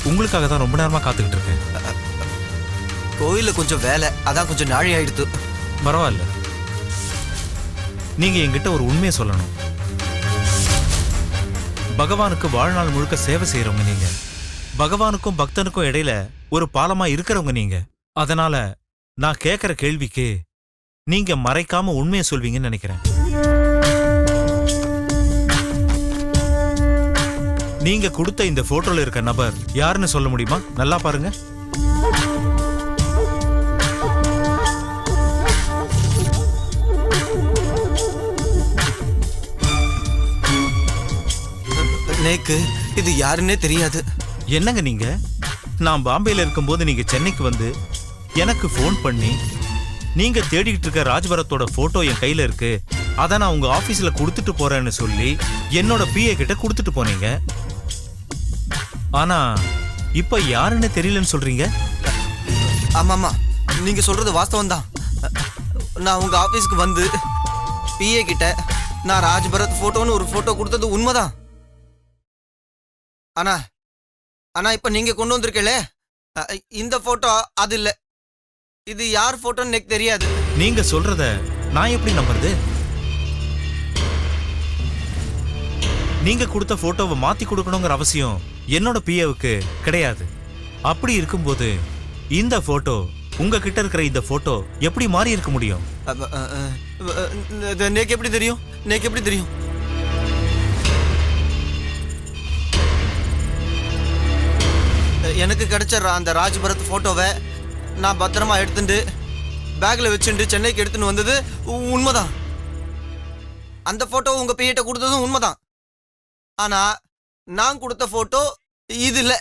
உங்களுக்காக தான் ரொம்ப நேரமா காத்துக்கிட்டு இருக்கேன். கோயில்ல கொஞ்சம் வேலை, அதான் கொஞ்சம் நாழி ஆயிடுத்து. பரவாயில்ல, நீங்க என்கிட்ட ஒரு உண்மையை சொல்லணும். பகவானுக்கு வாழ்நாள் முழுக்க சேவை செய்யறவங்க நீங்க. பகவானுக்கும் பக்தனுக்கும் இடையில ஒரு பாலமா இருக்கிறவங்க நீங்க. அதனால நான் கேட்கிற கேள்விக்கு நீங்க மறைக்காம உண்மையை சொல்வீங்கன்னு நினைக்கிறேன். நீங்க கொடுத்த இந்த போட்டோல இருக்க நபர் யாருன்னு சொல்ல முடியுமா? நல்லா பாருங்க. நேக்கு இது யாருன்னே தெரியாது. என்னங்க நீங்க? நான் பாம்பேல இருக்கும்போது நீங்க சென்னைக்கு வந்து எனக்கு ஃபோன் பண்ணி நீங்க தேடிக்கிட்டு இருக்க ராஜ்பரத்தோட போட்டோ என் கையில இருக்கு, அதை நான் உங்க ஆபீஸ்ல கொடுத்துட்டு போறேன்னு சொல்லி என்னோட பிஏ கிட்ட கொடுத்துட்டு போனீங்க. ஆனா இப்ப யாருன்னு தெரியலன்னு சொல்றீங்க. ஆமாமா, நீங்க சொல்றது வாஸ்தவம் தான். நான் உங்க ஆபீஸ்க்கு வந்து பிஏ கிட்ட நான் ராஜ்பரத் போட்டோன்னு ஒரு போட்டோ கொடுத்தது உண்மைதான். ஆனா ஆனா இப்ப நீங்க கொண்டு வந்திருக்கல இந்த போட்டோ அது இல்ல. இது யார் போட்டோன்னு எனக்கு தெரியாது. நீங்க சொல்றத நான் எப்படி நம்புறது? நீங்க கொடுத்த போட்டோவை மாத்தி கொடுக்கணுங்கிற அவசியம் என்னோட பிஏவுக்கு கிடையாது. அப்படி இருக்கும்போது இந்த போட்டோ, உங்ககிட்ட இருக்கிற இந்த போட்டோ எப்படி மாறி இருக்க முடியும்? நேக்கு எப்படி தெரியும்? நேக்கு எப்படி தெரியும்? எனக்கு கிடைச்ச அந்த ராஜ்பரத் போட்டோவை நான் பத்திரமா எடுத்துட்டு பேக்ல வச்சுட்டு சென்னைக்கு எடுத்துன்னு வந்தது உண்மைதான். அந்த போட்டோ உங்க பிஏட்ட கொடுத்ததும் உண்மைதான். ஆனா நான் கொடுத்த போட்டோ இது இல்ல.